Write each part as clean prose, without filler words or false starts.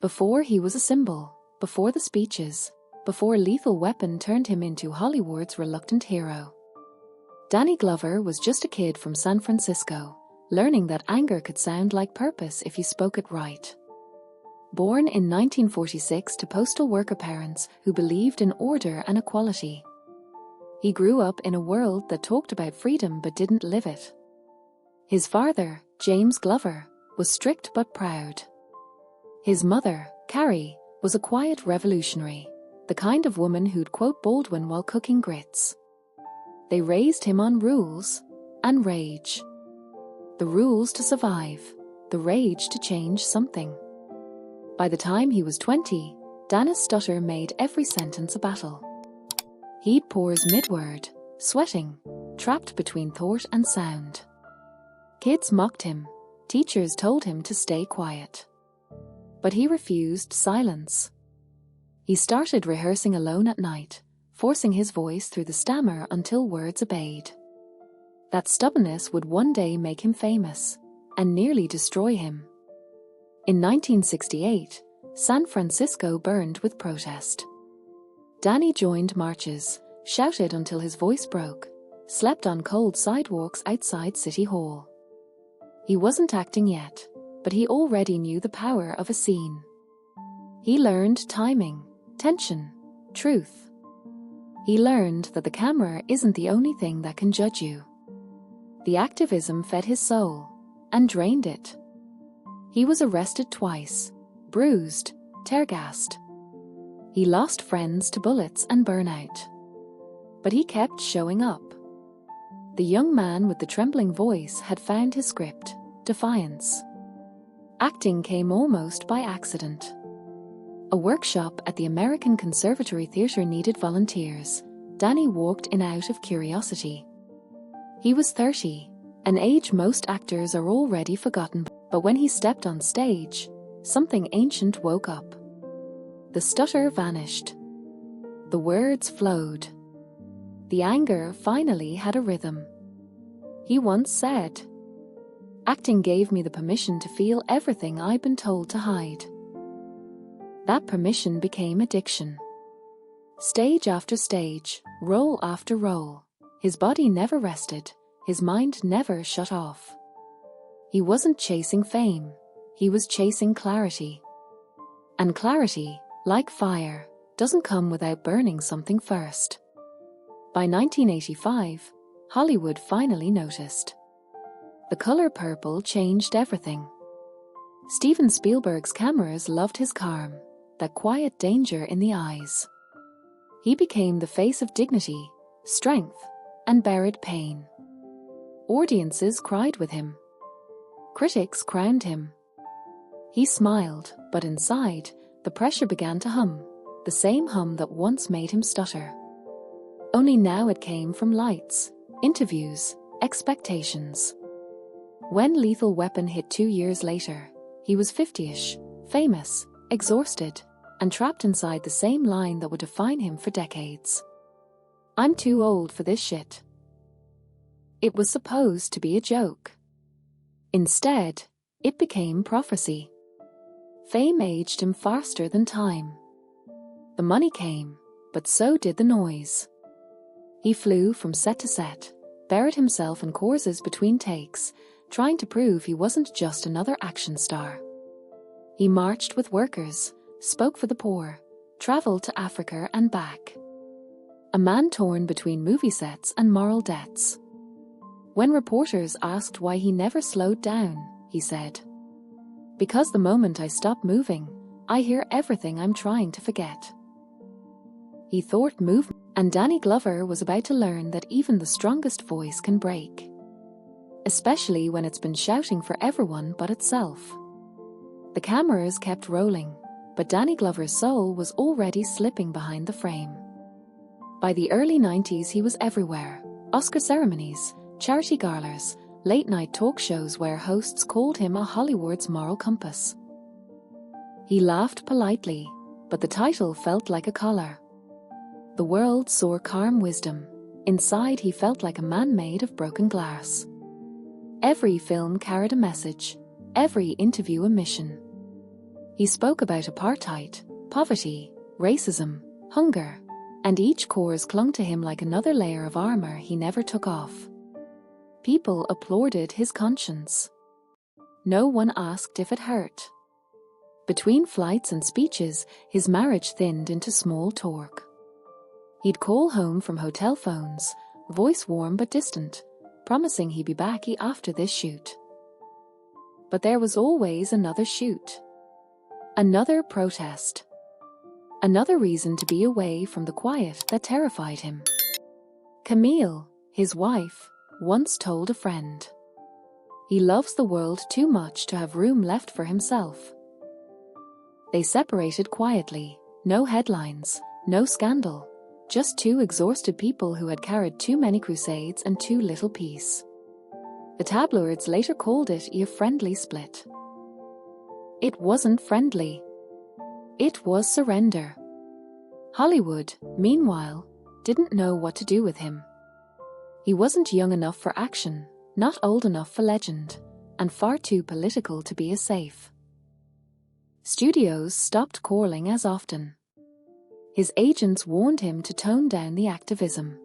Before he was a symbol, before the speeches, before Lethal Weapon turned him into Hollywood's reluctant hero. Danny Glover was just a kid from San Francisco, learning that anger could sound like purpose if you spoke it right. Born in 1946 to postal worker parents who believed in order and equality. He grew up in a world that talked about freedom but didn't live it. His father, James Glover, was strict but proud. His mother, Carrie, was a quiet revolutionary, the kind of woman who'd quote Baldwin while cooking grits. They raised him on rules and rage. The rules to survive, the rage to change something. By the time he was 20, Danny's stutter made every sentence a battle. He'd pause mid-word, sweating, trapped between thought and sound. Kids mocked him, teachers told him to stay quiet. But he refused silence. He started rehearsing alone at night, forcing his voice through the stammer until words obeyed. That stubbornness would one day make him famous, and nearly destroy him. In 1968, San Francisco burned with protest. Danny joined marches, shouted until his voice broke, slept on cold sidewalks outside City Hall. He wasn't acting yet, but he already knew the power of a scene. He learned timing, tension, truth. He learned that the camera isn't the only thing that can judge you. The activism fed his soul and drained it. He was arrested twice, bruised, tear-gassed. He lost friends to bullets and burnout. But he kept showing up. The young man with the trembling voice had found his script, defiance. Acting came almost by accident. A workshop at the American Conservatory Theatre needed volunteers. Danny walked in out of curiosity. He was 30, an age most actors are already forgotten, but when he stepped on stage, something ancient woke up. The stutter vanished. The words flowed. The anger finally had a rhythm. He once said, "Acting gave me the permission to feel everything I'd been told to hide." That permission became addiction. Stage after stage, role after role, his body never rested, his mind never shut off. He wasn't chasing fame, he was chasing clarity. And clarity, like fire, doesn't come without burning something first. By 1985, Hollywood finally noticed. The color purple changed everything. Steven Spielberg's cameras loved his calm, that quiet danger in the eyes. He became the face of dignity, strength, and buried pain. Audiences cried with him. Critics crowned him. He smiled, but inside, the pressure began to hum, the same hum that once made him stutter. Only now it came from lights, interviews, expectations. When Lethal Weapon hit 2 years later, he was 50-ish, famous, exhausted, and trapped inside the same line that would define him for decades. "I'm too old for this shit." It was supposed to be a joke. Instead, it became prophecy. Fame aged him faster than time. The money came, but so did the noise. He flew from set to set, buried himself in courses between takes, trying to prove he wasn't just another action star. He marched with workers, spoke for the poor, traveled to Africa and back. A man torn between movie sets and moral debts. When reporters asked why he never slowed down, he said, "Because the moment I stop moving, I hear everything I'm trying to forget." He thought movement, and Danny Glover was about to learn that even the strongest voice can break. Especially when it's been shouting for everyone but itself. The cameras kept rolling, but Danny Glover's soul was already slipping behind the frame. By the early 90s he was everywhere. Oscar ceremonies, charity galas, late-night talk shows where hosts called him a Hollywood's moral compass. He laughed politely, but the title felt like a collar. The world saw calm wisdom. Inside he felt like a man made of broken glass. Every film carried a message, every interview a mission. He spoke about apartheid, poverty, racism, hunger, and each cause clung to him like another layer of armor he never took off. People applauded his conscience. No one asked if it hurt. Between flights and speeches, his marriage thinned into small talk. He'd call home from hotel phones, voice warm but distant, promising he'd be back after this shoot. But there was always another shoot. Another protest. Another reason to be away from the quiet that terrified him. Camille, his wife, once told a friend, "He loves the world too much to have room left for himself." They separated quietly, no headlines, no scandal, just two exhausted people who had carried too many crusades and too little peace. The tabloids later called it a friendly split. It wasn't friendly. It was surrender. Hollywood, meanwhile, didn't know what to do with him. He wasn't young enough for action, not old enough for legend, and far too political to be as safe. Studios stopped calling as often. His agents warned him to tone down the activism.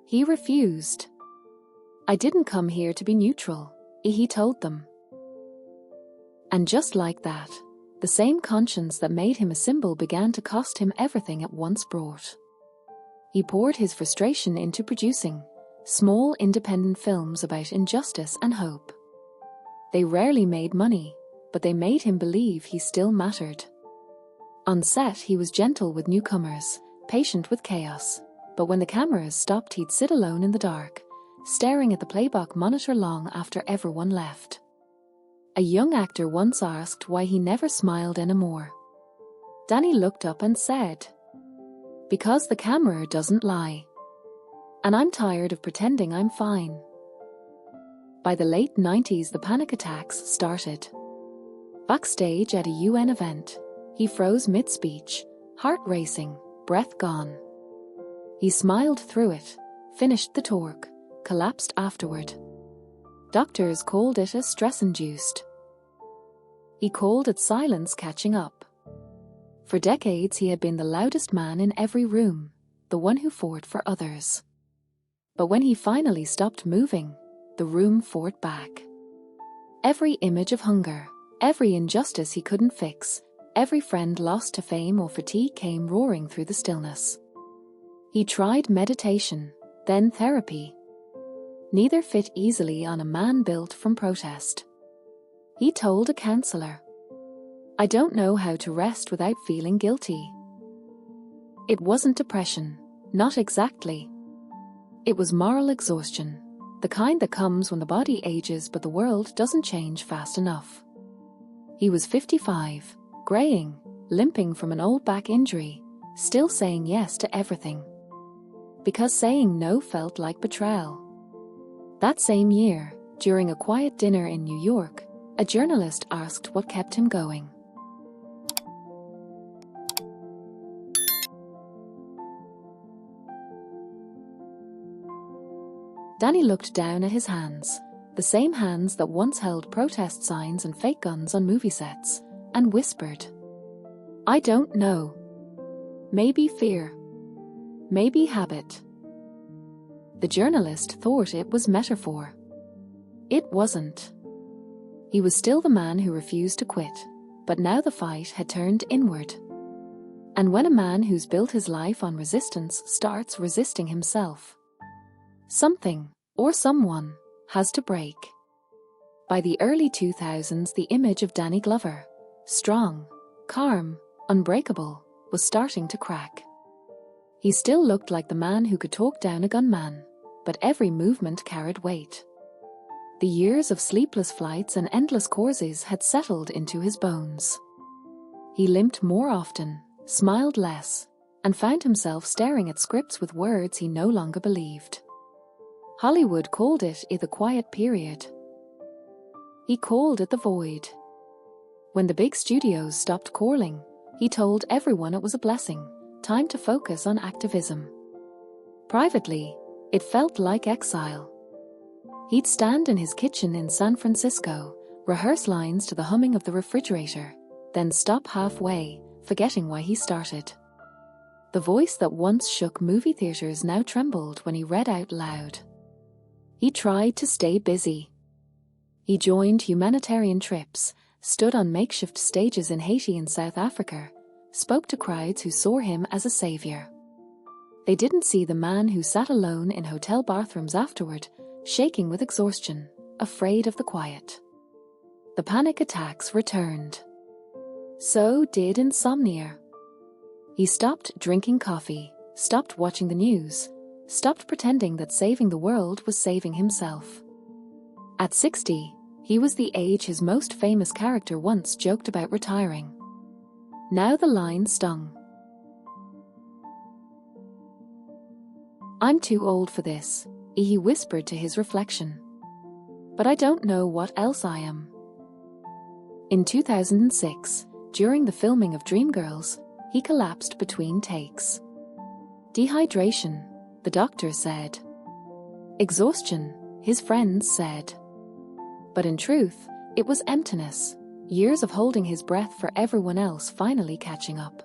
He refused. "I didn't come here to be neutral," he told them. And just like that, the same conscience that made him a symbol began to cost him everything it once brought. He poured his frustration into producing small independent films about injustice and hope. They rarely made money, but they made him believe he still mattered. On set, he was gentle with newcomers, patient with chaos, but when the cameras stopped, he'd sit alone in the dark, staring at the playback monitor long after everyone left. A young actor once asked why he never smiled anymore. Danny looked up and said, "Because the camera doesn't lie. And I'm tired of pretending I'm fine." By the late 90s, the panic attacks started. Backstage at a UN event, he froze mid-speech, heart racing, breath gone. He smiled through it, finished the talk, collapsed afterward. Doctors called it a stress-induced. He called it silence catching up. For decades he had been the loudest man in every room, the one who fought for others. But when he finally stopped moving, the room fought back. Every image of hunger, every injustice he couldn't fix, every friend lost to fame or fatigue came roaring through the stillness. He tried meditation, then therapy. Neither fit easily on a man built from protest. He told a counselor, "I don't know how to rest without feeling guilty." It wasn't depression, not exactly. It was moral exhaustion, the kind that comes when the body ages but the world doesn't change fast enough. He was 55, graying, limping from an old back injury, still saying yes to everything. Because saying no felt like betrayal. That same year, during a quiet dinner in New York, a journalist asked what kept him going. Danny looked down at his hands, the same hands that once held protest signs and fake guns on movie sets, and whispered, "I don't know. Maybe fear. Maybe habit." The journalist thought it was metaphor. It wasn't. He was still the man who refused to quit, but now the fight had turned inward. And when a man who's built his life on resistance starts resisting himself, something, or someone, has to break. By the early 2000s, the image of Danny Glover, strong, calm, unbreakable, was starting to crack. He still looked like the man who could talk down a gunman, but every movement carried weight. The years of sleepless flights and endless courses had settled into his bones. He limped more often, smiled less, and found himself staring at scripts with words he no longer believed. Hollywood called it the quiet period. He called it the void. When the big studios stopped calling, he told everyone it was a blessing, time to focus on activism. Privately, it felt like exile. He'd stand in his kitchen in San Francisco, rehearse lines to the humming of the refrigerator, then stop halfway, forgetting why he started. The voice that once shook movie theaters now trembled when he read out loud. He tried to stay busy. He joined humanitarian trips, stood on makeshift stages in Haiti and South Africa, spoke to crowds who saw him as a savior. They didn't see the man who sat alone in hotel bathrooms afterward, shaking with exhaustion, afraid of the quiet. The panic attacks returned. So did insomnia. He stopped drinking coffee, stopped watching the news, stopped pretending that saving the world was saving himself. At 60, he was the age his most famous character once joked about retiring. Now the line stung. "I'm too old for this," he whispered to his reflection. "But I don't know what else I am." In 2006, during the filming of Dreamgirls, he collapsed between takes. Dehydration, the doctor said. Exhaustion, his friends said. But in truth, it was emptiness, years of holding his breath for everyone else finally catching up.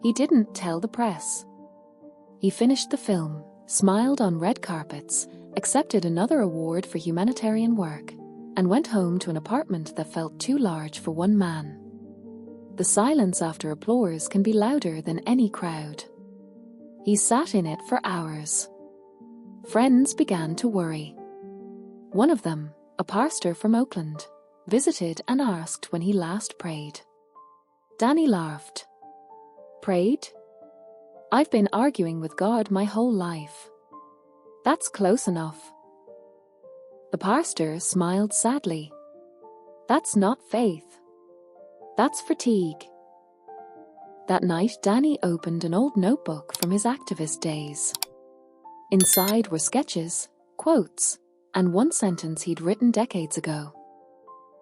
He didn't tell the press. He finished the film, smiled on red carpets, accepted another award for humanitarian work, and went home to an apartment that felt too large for one man. The silence after applause can be louder than any crowd. He sat in it for hours. Friends began to worry. One of them, a pastor from Oakland, visited and asked when he last prayed. Danny laughed. "Prayed? I've been arguing with God my whole life." "That's close enough." The pastor smiled sadly. "That's not faith. That's fatigue." That night, Danny opened an old notebook from his activist days. Inside were sketches, quotes, and one sentence he'd written decades ago.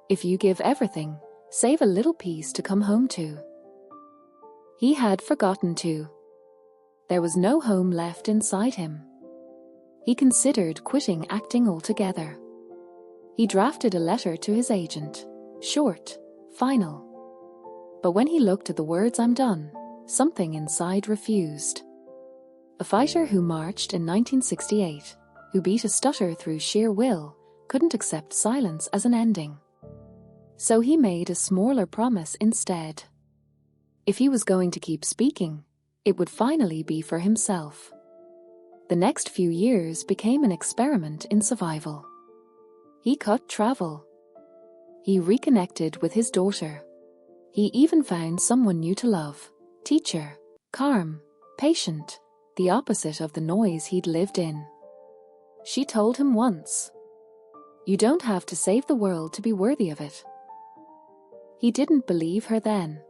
"If you give everything, save a little piece to come home to." He had forgotten to. There was no home left inside him. He considered quitting acting altogether. He drafted a letter to his agent, short, final. But when he looked at the words "I'm done," something inside refused. A fighter who marched in 1968, who beat a stutter through sheer will, couldn't accept silence as an ending. So he made a smaller promise instead. If he was going to keep speaking, it would finally be for himself. The next few years became an experiment in survival. He cut travel. He reconnected with his daughter. He even found someone new to love, teacher, calm, patient, the opposite of the noise he'd lived in. She told him once, "You don't have to save the world to be worthy of it." He didn't believe her then.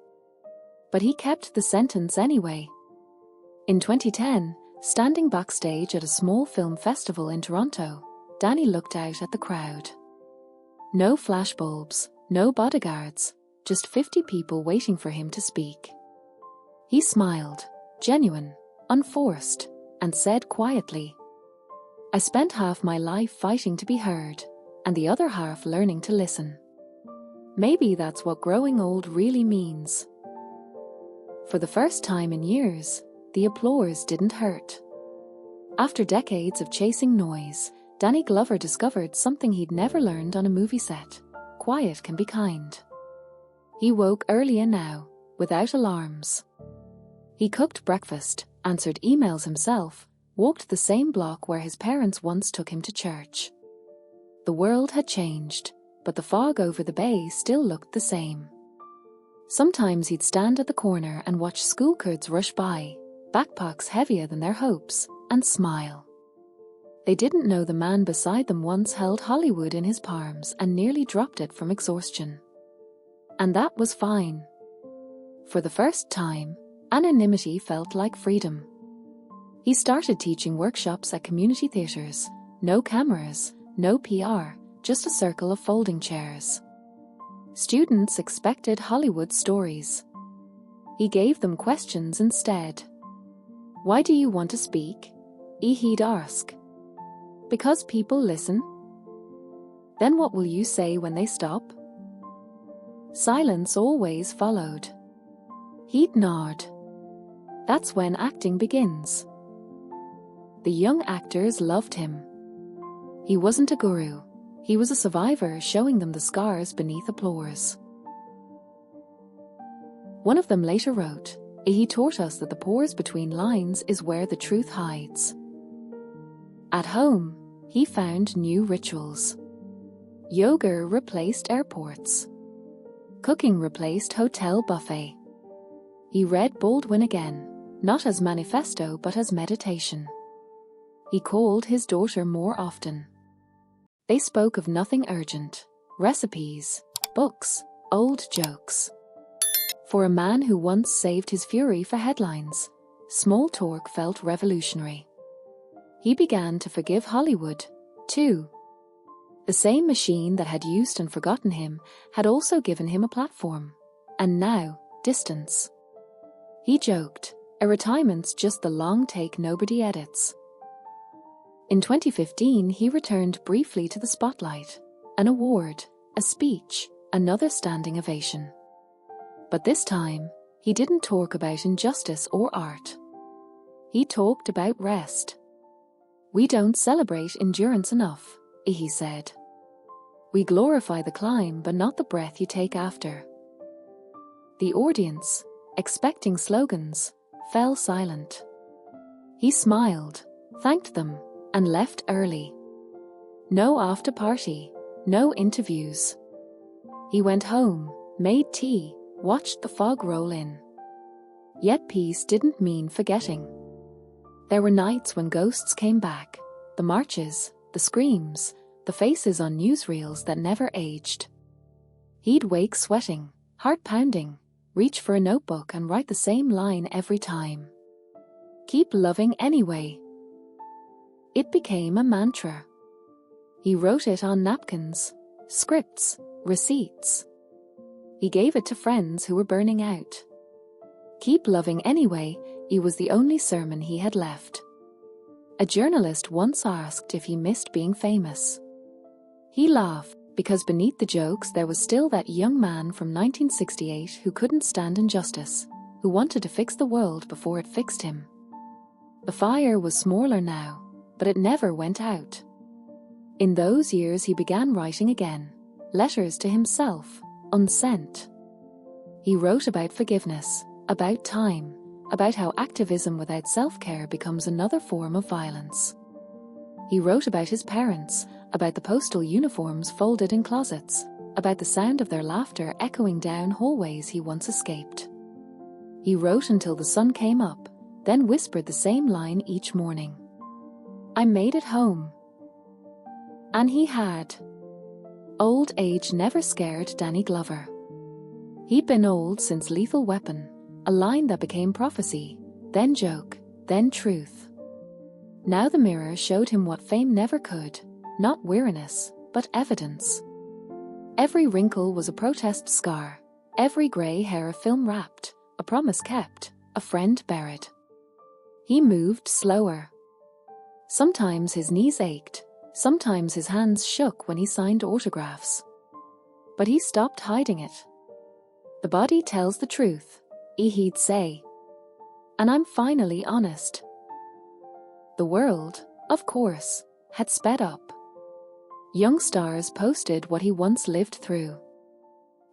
But he kept the sentence anyway. In 2010, standing backstage at a small film festival in Toronto, Danny looked out at the crowd. No flashbulbs, no bodyguards, just 50 people waiting for him to speak. He smiled, genuine, unforced, and said quietly, "I spent half my life fighting to be heard, and the other half learning to listen. Maybe that's what growing old really means." For the first time in years, the applause didn't hurt. After decades of chasing noise, Danny Glover discovered something he'd never learned on a movie set: quiet can be kind. He woke earlier now, without alarms. He cooked breakfast, answered emails himself, walked the same block where his parents once took him to church. The world had changed, but the fog over the bay still looked the same. Sometimes he'd stand at the corner and watch school kids rush by, backpacks heavier than their hopes, and smile. They didn't know the man beside them once held Hollywood in his palms and nearly dropped it from exhaustion. And that was fine. For the first time, anonymity felt like freedom. He started teaching workshops at community theaters. No cameras, no PR, just a circle of folding chairs. Students expected Hollywood stories. He gave them questions instead. "Why do you want to speak?" he'd ask. "Because people listen." "Then what will you say when they stop?" Silence always followed. He'd nod. That's when acting begins. The young actors loved him. He wasn't a guru. He was a survivor showing them the scars beneath applause. One of them later wrote, "He taught us that the pause between lines is where the truth hides." At home, he found new rituals. Yoga replaced airports. Cooking replaced hotel buffet. He read Baldwin again, not as manifesto but as meditation. He called his daughter more often. They spoke of nothing urgent: recipes, books, old jokes. For a man who once saved his fury for headlines, small talk felt revolutionary. He began to forgive Hollywood, too. The same machine that had used and forgotten him had also given him a platform. And now, distance. He joked, "A retirement's just the long take nobody edits." In 2015, he returned briefly to the spotlight. An award, a speech, another standing ovation. But this time, he didn't talk about injustice or art. He talked about rest. "We don't celebrate endurance enough," he said. "We glorify the climb but not the breath you take after." The audience, expecting slogans, fell silent. He smiled, thanked them, and left early. No after party, no interviews. He went home, made tea, watched the fog roll in. Yet peace didn't mean forgetting. There were nights when ghosts came back, the marches, the screams, the faces on newsreels that never aged. He'd wake sweating, heart pounding, reach for a notebook and write the same line every time. "Keep loving anyway." It became a mantra. He wrote it on napkins, scripts, receipts. He gave it to friends who were burning out. "Keep loving anyway," it was the only sermon he had left. A journalist once asked if he missed being famous. He laughed, because beneath the jokes there was still that young man from 1968 who couldn't stand injustice, who wanted to fix the world before it fixed him. The fire was smaller now, but it never went out. In those years he began writing again, letters to himself, unsent. He wrote about forgiveness, about time, about how activism without self-care becomes another form of violence. He wrote about his parents, about the postal uniforms folded in closets, about the sound of their laughter echoing down hallways he once escaped. He wrote until the sun came up, then whispered the same line each morning. "I made it home." And he had. Old age never scared Danny Glover. He'd been old since Lethal Weapon, a line that became prophecy, then joke, then truth. Now the mirror showed him what fame never could, not weariness, but evidence. Every wrinkle was a protest scar, every grey hair a film wrapped, a promise kept, a friend buried. He moved slower. Sometimes his knees ached, sometimes his hands shook when he signed autographs. But he stopped hiding it. "The body tells the truth," he'd say. "And I'm finally honest." The world, of course, had sped up. Young stars posted what he once lived through.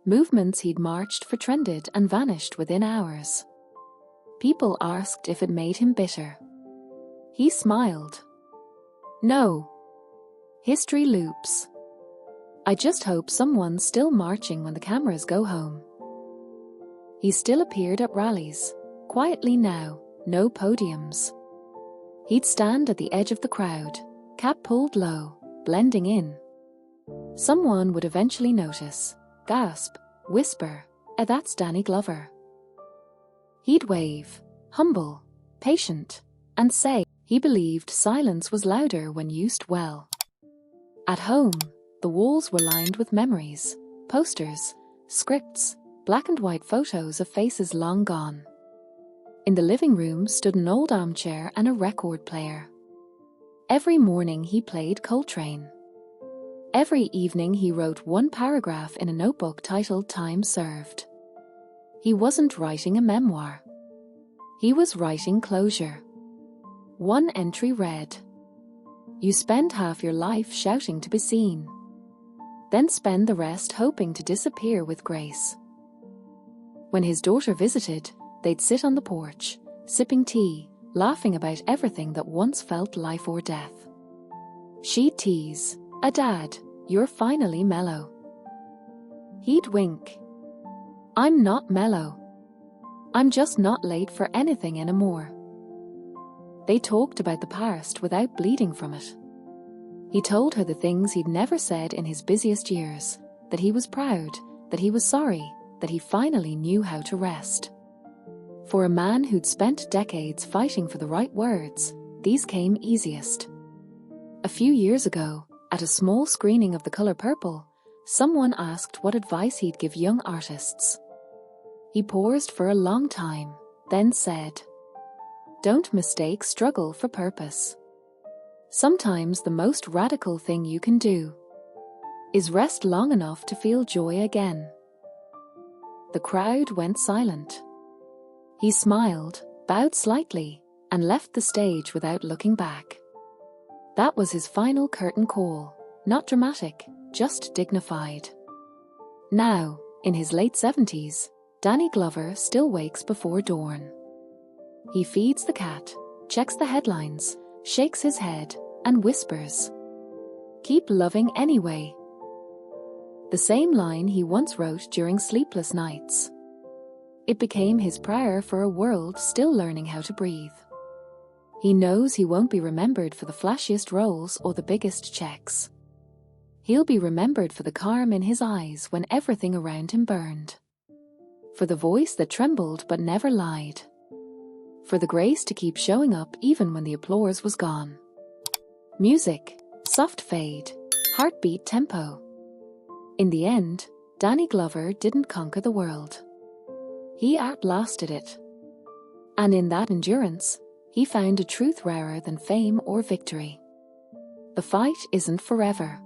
Movements he'd marched for trended and vanished within hours. People asked if it made him bitter. He smiled. "No. History loops. I just hope someone's still marching when the cameras go home." He still appeared at rallies, quietly now, no podiums. He'd stand at the edge of the crowd, cap pulled low, blending in. Someone would eventually notice, gasp, whisper, "That's Danny Glover." He'd wave, humble, patient, and say he believed silence was louder when used well. At home, the walls were lined with memories, posters, scripts, black and white photos of faces long gone. In the living room stood an old armchair and a record player. Every morning he played Coltrane. Every evening he wrote one paragraph in a notebook titled Time Served. He wasn't writing a memoir. He was writing closure. One entry read, "You spend half your life shouting to be seen, then spend the rest hoping to disappear with grace." When his daughter visited, they'd sit on the porch, sipping tea, laughing about everything that once felt life or death. She'd tease, "Dad, you're finally mellow." He'd wink, "I'm not mellow. I'm just not late for anything anymore." They talked about the past without bleeding from it. He told her the things he'd never said in his busiest years, that he was proud, that he was sorry, that he finally knew how to rest. For a man who'd spent decades fighting for the right words, these came easiest. A few years ago, at a small screening of The Color Purple, someone asked what advice he'd give young artists. He paused for a long time, then said, "Don't mistake struggle for purpose. Sometimes the most radical thing you can do is rest long enough to feel joy again." The crowd went silent. He smiled, bowed slightly, and left the stage without looking back. That was his final curtain call, not dramatic, just dignified. Now, in his late 70s, Danny Glover still wakes before dawn. He feeds the cat, checks the headlines, shakes his head, and whispers, "Keep loving anyway." The same line he once wrote during sleepless nights. It became his prayer for a world still learning how to breathe. He knows he won't be remembered for the flashiest roles or the biggest checks. He'll be remembered for the calm in his eyes when everything around him burned. For the voice that trembled but never lied. For the grace to keep showing up even when the applause was gone. Music, soft fade, heartbeat tempo. In the end, Danny Glover didn't conquer the world. He outlasted it. And in that endurance, he found a truth rarer than fame or victory. The fight isn't forever.